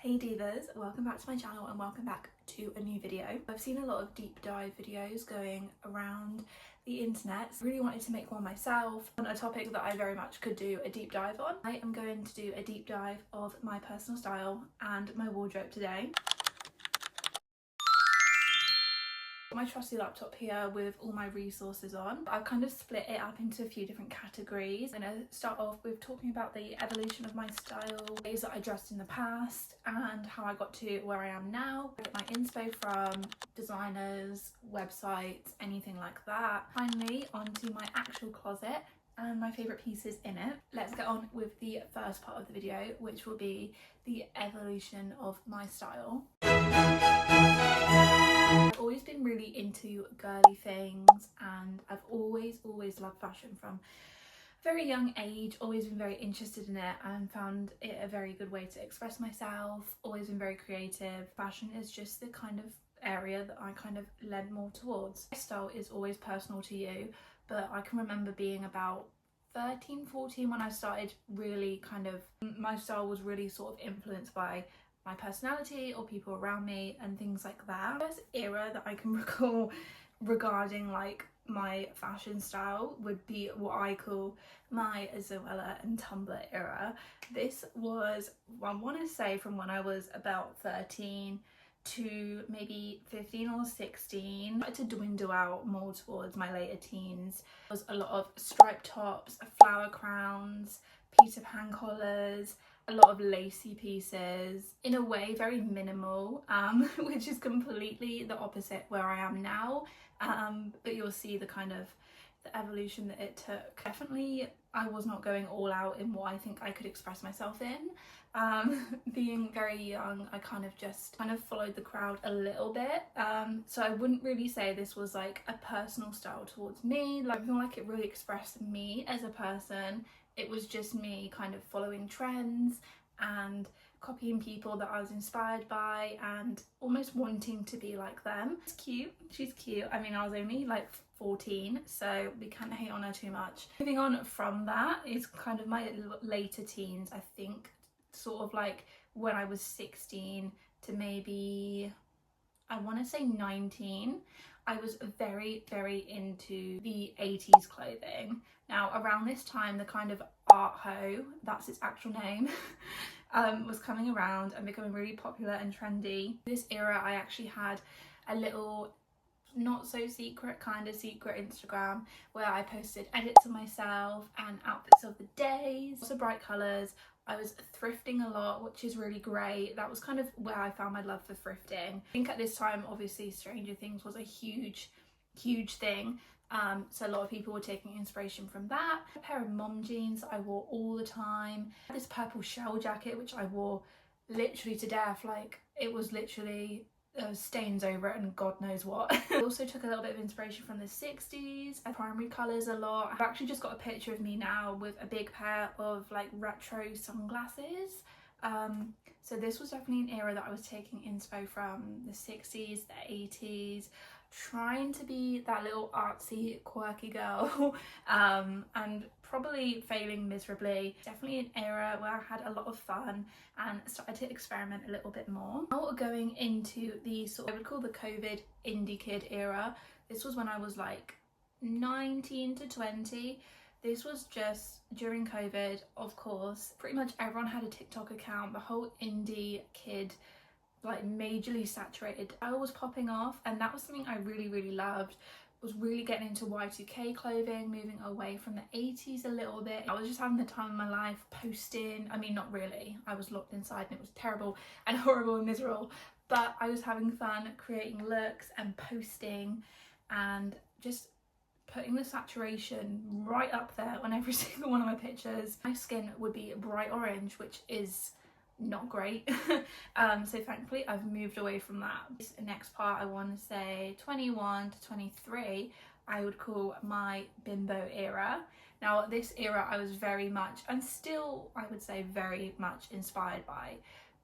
Hey divas, welcome back to my channel and welcome back to a new video. I've seen a lot of deep dive videos going around the internet. I really wanted to make one myself on a topic that I very much could do a deep dive on. I am going to do a deep dive of my personal style and my wardrobe today. My trusty laptop here with all my resources on. I've kind of split it up into a few different categories. I'm going to start off with talking about the evolution of my style, ways that I dressed in the past and how I got to where I am now. I get my inspo from designers, websites, anything like that. Finally, onto my actual closet and my favourite pieces in it. Let's get on with the first part of the video, which will be the evolution of my style. I've always been really into girly things and I've always loved fashion from a very young age, always been very interested in it and found it a very good way to express myself, always been very creative. Fashion is just the kind of area that I kind of led more towards. My style is always personal to you, but I can remember being about 13, 14 when I started really my style was really sort of influenced by my personality or people around me and things like that. The first era that I can recall regarding like my fashion style would be what I call my Zoella and Tumblr era. This was, I want to say, from when I was about 13 to maybe 15 or 16. I started to dwindle out more towards my later teens. There was a lot of striped tops, flower crowns, Peter Pan collars, a lot of lacy pieces, in a way very minimal, which is completely the opposite where I am now, but you'll see the kind of the evolution that it took. Definitely I was not going all out in what I think I could express myself in. Being very young, I kind of followed the crowd a little bit, so I wouldn't really say this was like a personal style towards me. Like, I feel like it really expressed me as a person. It was just me kind of following trends and copying people that I was inspired by and almost wanting to be like them. It's cute, she's cute. I mean, I was only like 14, so we can't hate on her too much. Moving on from that is kind of my later teens, I think, sort of like when I was 16 to maybe, I want to say 19. I was very into the 80s clothing. Now around this time, the kind of art ho, that's its actual name, was coming around and becoming really popular and trendy. This era I actually had a little not so secret, kind of secret Instagram where I posted edits of myself and outfits of the days. Also bright colours. I was thrifting a lot, which is really great. That was kind of where I found my love for thrifting. I think at this time, obviously, Stranger Things was a huge thing. So a lot of people were taking inspiration from that. A pair of mom jeans that I wore all the time. This purple shell jacket, which I wore literally to death. Like, it was literally stains over it and God knows what. I also took a little bit of inspiration from the 60s, primary colours a lot. I've actually just got a picture of me now with a big pair of like retro sunglasses. So this was definitely an era that I was taking inspo from, the 60s, the 80s, trying to be that little artsy quirky girl and probably failing miserably. Definitely an era where I had a lot of fun and started to experiment a little bit more. Now going into the sort of, I would call the COVID indie kid era. This was when I was like 19 to 20. This was just during COVID, of course. Pretty much everyone had a TikTok account. The whole indie kid, like, majorly saturated. I was popping off and that was something I really loved. Was really getting into Y2K clothing, moving away from the 80s a little bit. I was just having the time of my life posting. I mean, not really. I was locked inside and it was terrible and horrible and miserable. But I was having fun creating looks and posting and just putting the saturation right up there on every single one of my pictures. My skin would be bright orange, which is not great. So thankfully I've moved away from that. This next part, I want to say 21 to 23, I would call my bimbo era. Now this era I was very much, and still I would say very much, inspired by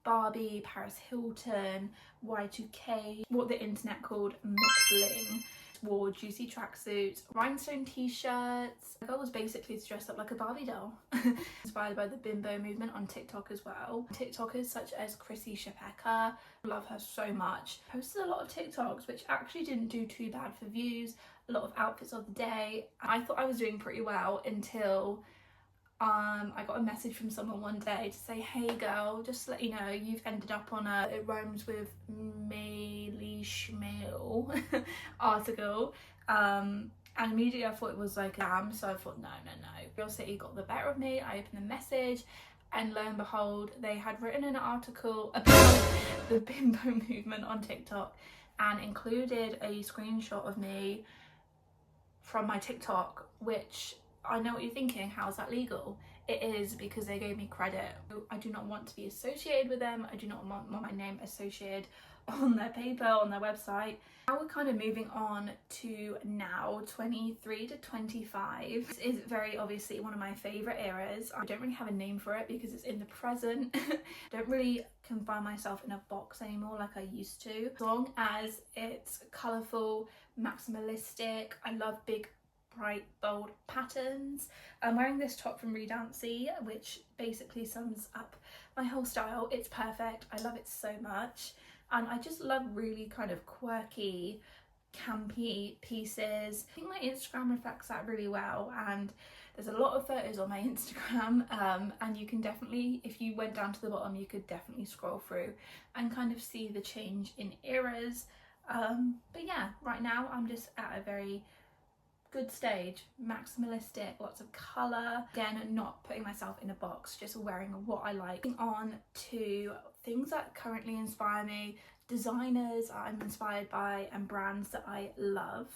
Barbie, Paris Hilton, Y2K, what the internet called McBling. wore juicy tracksuits, rhinestone t-shirts. My goal was basically to dress up like a Barbie doll. Inspired by the bimbo movement on TikTok as well. TikTokers such as Chrissy Shapeka, love her so much. Posted a lot of TikToks which actually didn't do too bad for views, a lot of outfits of the day. I thought I was doing pretty well until I got a message from someone one day to say, hey girl, just to let you know, you've ended up on it rhymes with Meili Schmil article. And immediately I thought it was like so I thought no. Curiosity got the better of me. I opened the message and lo and behold, they had written an article about the bimbo movement on TikTok and included a screenshot of me from my TikTok, which I know what you're thinking, how is that legal? It is, because they gave me credit. I do not want to be associated with them. I do not want my name associated on their paper, on their website. Now we're kind of moving on to now, 23 to 25. This is very obviously one of my favourite eras. I don't really have a name for it because it's in the present. Don't really confine myself in a box anymore like I used to. As long as it's colourful, maximalistic, I love big bright bold patterns. I'm wearing this top from Redancy, which basically sums up my whole style. It's perfect. I love it so much, and I just love really kind of quirky, campy pieces. I think my Instagram reflects that really well, and there's a lot of photos on my Instagram, and you can definitely, if you went down to the bottom, you could definitely scroll through and kind of see the change in eras. But yeah, right now I'm just at a very good stage, maximalistic, lots of colour. Again, not putting myself in a box, just wearing what I like. Moving on to things that currently inspire me, designers I'm inspired by, and brands that I love.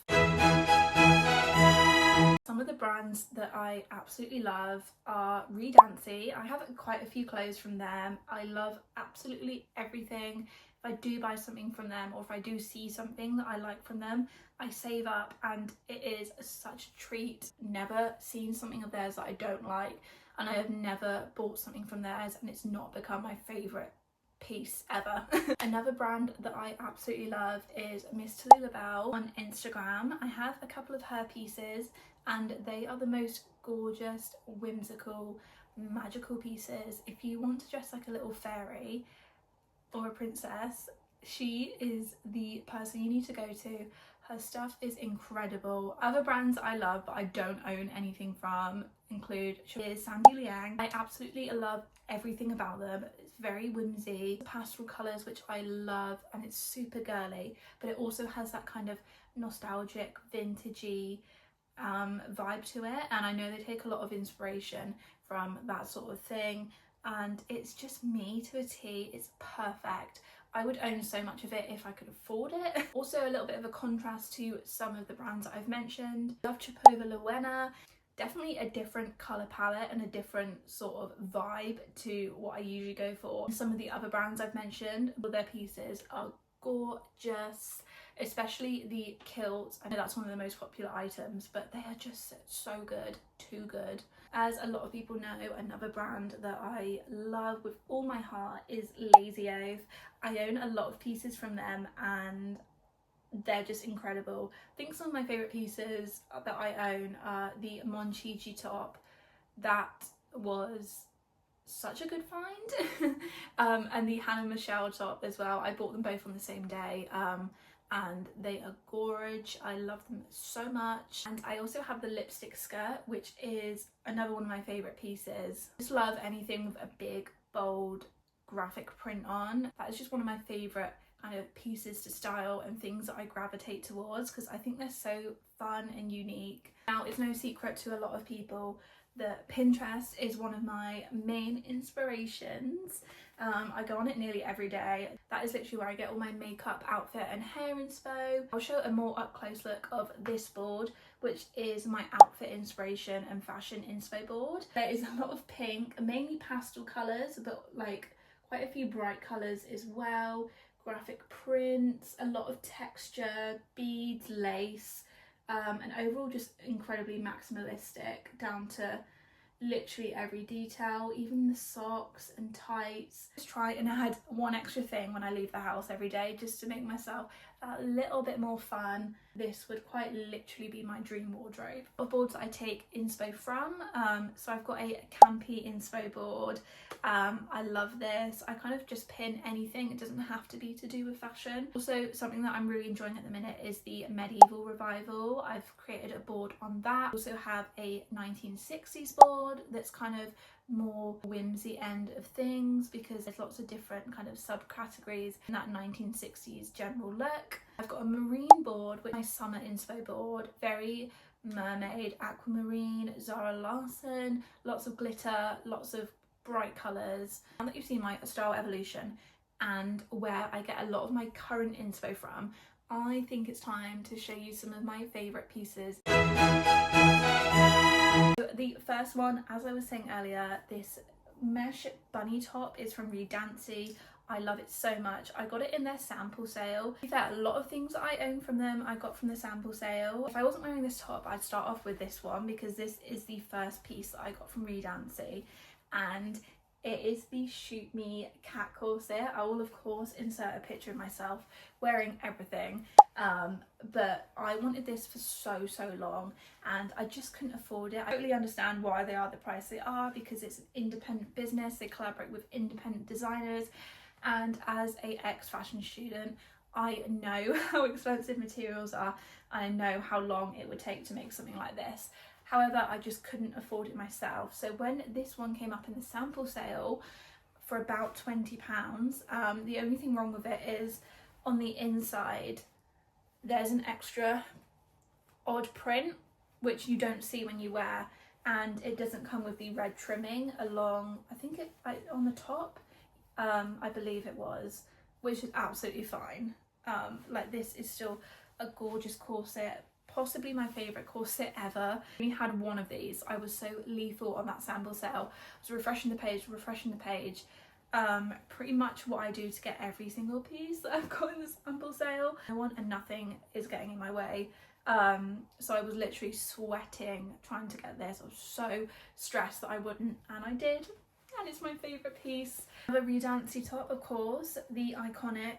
Some of the brands that I absolutely love are Redancy. I have quite a few clothes from them. I love absolutely everything. If I do buy something from them, or if I do see something that I like from them, I save up, and it is such a treat. Never seen something of theirs that I don't like, and I have never bought something from theirs and it's not become my favourite piece ever. Another brand that I absolutely love is Miss Tallulah Bell on Instagram. I have a couple of her pieces and they are the most gorgeous, whimsical, magical pieces. If you want to dress like a little fairy or a princess, she is the person you need to go to. Her stuff is incredible. Other brands I love but I don't own anything from include Sandy Liang. I absolutely love everything about them. It's very whimsy, pastel colours which I love, and it's super girly, but it also has that kind of nostalgic, vintagey vibe to it, and I know they take a lot of inspiration from that sort of thing, and it's just me to a T. It's perfect. I would own so much of it if I could afford it. Also a little bit of a contrast to some of the brands that I've mentioned. Love Chapova Luena. Definitely a different colour palette and a different sort of vibe to what I usually go for. Some of the other brands I've mentioned, but their pieces are gorgeous, especially the kilts. I know that's one of the most popular items, but they are just so good, too good. As a lot of people know, another brand that I love with all my heart is Lazy Ove. I own a lot of pieces from them and they're just incredible. I think some of my favourite pieces that I own are the Monchichi top. That was such a good find. And the Hannah Michelle top as well. I bought them both on the same day, and they are gorgeous. I love them so much. And I also have the lipstick skirt, which is another one of my favourite pieces. I just love anything with a big, bold graphic print on. That is just one of my favourite kind of pieces to style and things that I gravitate towards because I think they're so fun and unique. Now, it's no secret to a lot of people that Pinterest is one of my main inspirations. I go on it nearly every day. That is literally where I get all my makeup, outfit and hair inspo. I'll show a more up close look of this board, which is my outfit inspiration and fashion inspo board. There is a lot of pink, mainly pastel colours, but like quite a few bright colours as well. Graphic prints, a lot of texture, beads, lace, and overall just incredibly maximalistic down to literally every detail, even the socks and tights. Just try and add one extra thing when I leave the house every day, just to make myself a little bit more fun. This would quite literally be my dream wardrobe. Of boards that I take inspo from, so I've got a campy inspo board. I love this. I kind of just pin anything, it doesn't have to be to do with fashion. Also, something that I'm really enjoying at the minute is the medieval revival. I've created a board on that. I also have a 1960s board that's kind of more whimsy end of things, because there's lots of different kind of subcategories in that 1960s general look. I've got a marine board, which is my summer inspo board, very mermaid, aquamarine, Zara Larson, lots of glitter, lots of bright colours. Now that you've seen my style evolution and where I get a lot of my current inspo from, I think it's time to show you some of my favourite pieces. The first one, as I was saying earlier, this mesh bunny top is from Redancy. I love it so much. I got it in their sample sale. In fact, a lot of things that I own from them I got from the sample sale. If I wasn't wearing this top, I'd start off with this one, because this is the first piece that I got from Redancy, and it is the Shoot Me cat corset. I will of course insert a picture of myself wearing everything, but I wanted this for so long and I just couldn't afford it. I totally understand why they are the price they are, because it's an independent business, they collaborate with independent designers, and as a ex-fashion student, I know how expensive materials are, and I know how long it would take to make something like this. However, I just couldn't afford it myself. So when this one came up in the sample sale for about £20, the only thing wrong with it is on the inside, there's an extra odd print, which you don't see when you wear, and it doesn't come with the red trimming along, I think it on the top, I believe it was, which is absolutely fine. Like, this is still a gorgeous corset, possibly my favourite corset ever. I only had one of these. I was so lethal on that sample sale. I was refreshing the page. Pretty much what I do to get every single piece that I've got in the sample sale. I want, and nothing is getting in my way. So I was literally sweating trying to get this. I was so stressed that I wouldn't, and I did. And it's my favourite piece. I have a Redancy top, of course, the iconic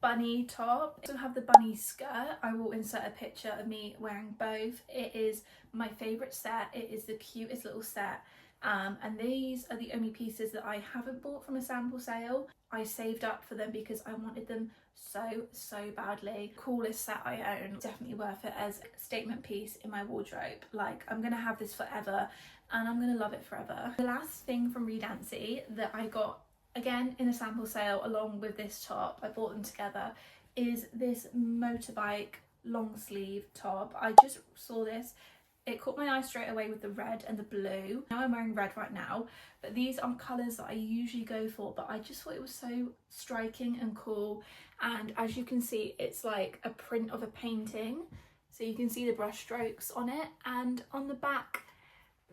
bunny top. I also have the bunny skirt. I will insert a picture of me wearing both. It is my favourite set. It is the cutest little set. And these are the only pieces that I haven't bought from a sample sale. I saved up for them because I wanted them so badly. Coolest set I own. Definitely worth it as a statement piece in my wardrobe. Like, I'm gonna have this forever and I'm gonna love it forever. The last thing from Redancy that I got, again in a sample sale along with this top, I bought them together, is this motorbike long sleeve top. I just saw this, it caught my eye straight away with the red and the blue. Now I'm wearing red right now, but these aren't colours that I usually go for, but I just thought it was so striking and cool. And as you can see, it's like a print of a painting, so you can see the brush strokes on it, and on the back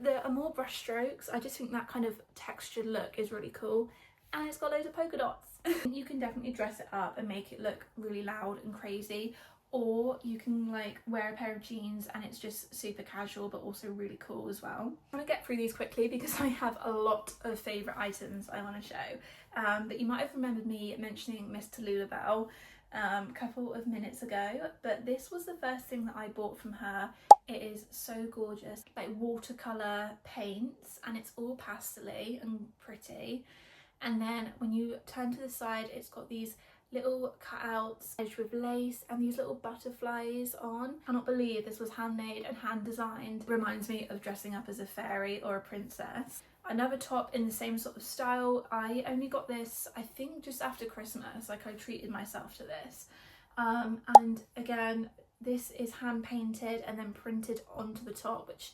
there are more brush strokes. I just think that kind of textured look is really cool, and it's got loads of polka dots. You can definitely dress it up and make it look really loud and crazy, or you can like wear a pair of jeans and it's just super casual but also really cool as well. I want to get through these quickly because I have a lot of favourite items I want to show, but you might have remembered me mentioning Miss Tallulah Bell a couple of minutes ago, but this was the first thing that I bought from her. It is so gorgeous, like watercolour paints, and it's all pastel-y and pretty. And then when you turn to the side, it's got these little cutouts edged with lace and these little butterflies on. I cannot believe this was handmade and hand designed. Reminds me of dressing up as a fairy or a princess. Another top in the same sort of style. I only got this, I think, just after Christmas. Like, I treated myself to this. And again, this is hand painted and then printed onto the top, which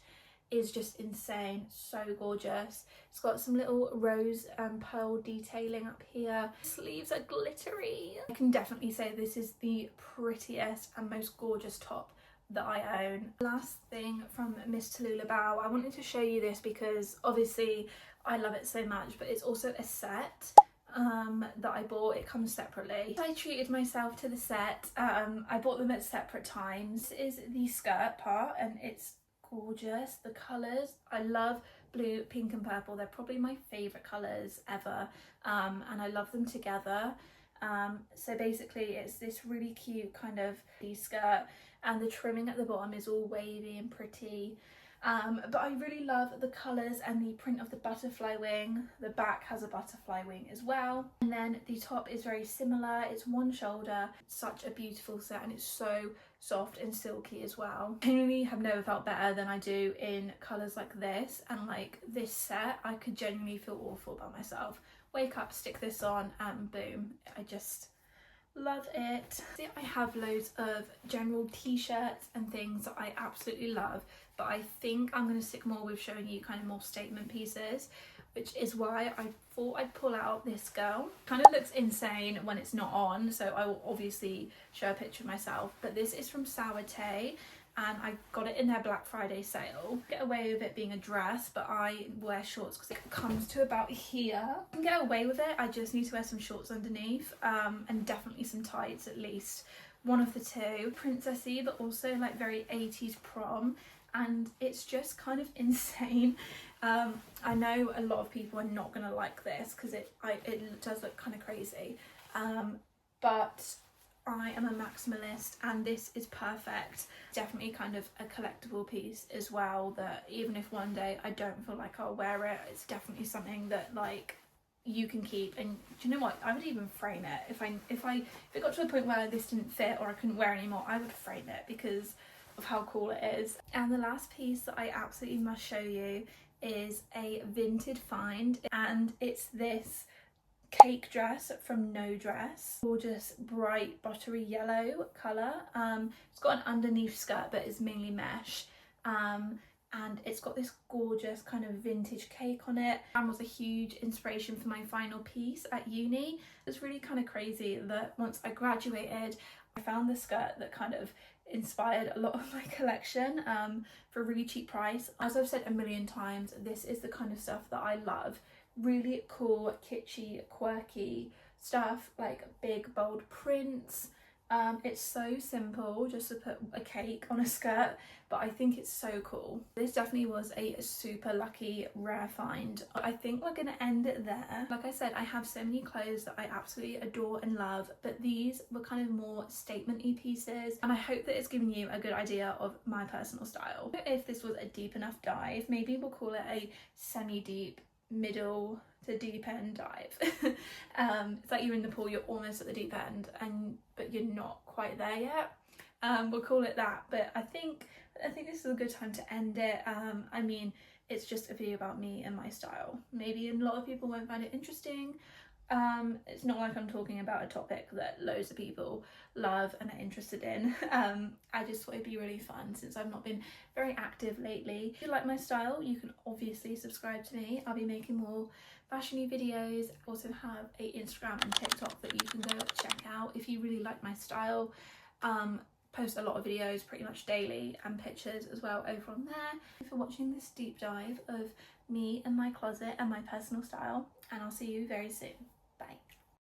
is just insane. So gorgeous. It's got some little rose and pearl detailing up here. Sleeves are glittery. I can definitely say this is the prettiest and most gorgeous top that I own. Last thing from Miss Tallulah Bell, I wanted to show you this because obviously I love it so much, but it's also a set that I bought. It comes separately. I treated myself to the set. I bought them at separate times. This is the skirt part and it's gorgeous. The colours, I love blue, pink and purple. They're probably my favourite colours ever, and I love them together. So basically it's this really cute kind of skirt, and the trimming at the bottom is all wavy and pretty. But I really love the colours and the print of the butterfly wing. The back has a butterfly wing as well, and then the top is very similar. It's one shoulder. Such a beautiful set, and it's so soft and silky as well. I genuinely have never felt better than I do in colours like this, and like this set I could genuinely feel awful about myself. Wake up, stick this on, and boom, I just love it. I have loads of general t-shirts and things that I absolutely love, but I think I'm going to stick more with showing you kind of more statement pieces, which is why I thought I'd pull out this girl. Kind of looks insane when it's not on, so I will obviously show a picture of myself, but this is from Sour Tay, and I got it in their Black Friday sale. Get away with it being a dress, but I wear shorts because it comes to about here. I can get away with it, I just need to wear some shorts underneath, and definitely some tights at least. One of the two. Princessy, but also like very 80s prom, and it's just kind of insane. I know a lot of people are not gonna like this because it does look kind of crazy, but I am a maximalist and this is perfect. Definitely kind of a collectible piece as well, that even if one day I don't feel like I'll wear it, it's definitely something that like you can keep. And do you know what, I would even frame it if it got to a point where this didn't fit or I couldn't wear it anymore. I would frame it because of how cool it is. And the last piece that I absolutely must show you is a vintage find, and it's this cake dress from No Dress. Gorgeous bright buttery yellow colour. It's got an underneath skirt but it's mainly mesh, and it's got this gorgeous kind of vintage cake on it, and was a huge inspiration for my final piece at uni. It's really kind of crazy that once I graduated I found this skirt that kind of inspired a lot of my collection, for a really cheap price. As I've said a million times, this is the kind of stuff that I love. Really cool, kitschy, quirky stuff, like big bold prints. It's so simple just to put a cake on a skirt, but I think it's so cool. This definitely was a super lucky rare find. I think we're gonna end it there. Like I said, I have so many clothes that I absolutely adore and love, but these were kind of more statement-y pieces, and I hope that it's given you a good idea of my personal style. If this was a deep enough dive, maybe we'll call it a semi-deep, middle to deep end dive. It's like you're in the pool, you're almost at the deep end, but you're not quite there yet. We'll call it that. But I think this is a good time to end it. I mean, it's just a video about me and my style. Maybe a lot of people won't find it interesting. It's not like I'm talking about a topic that loads of people love and are interested in. I just thought it'd be really fun since I've not been very active lately. If you like my style, you can obviously subscribe to me. I'll be making more fashiony videos. I also have a Instagram and TikTok that you can go check out if you really like my style. Post a lot of videos pretty much daily and pictures as well over on there. Thank you for watching this deep dive of me and my closet and my personal style, and I'll see you very soon.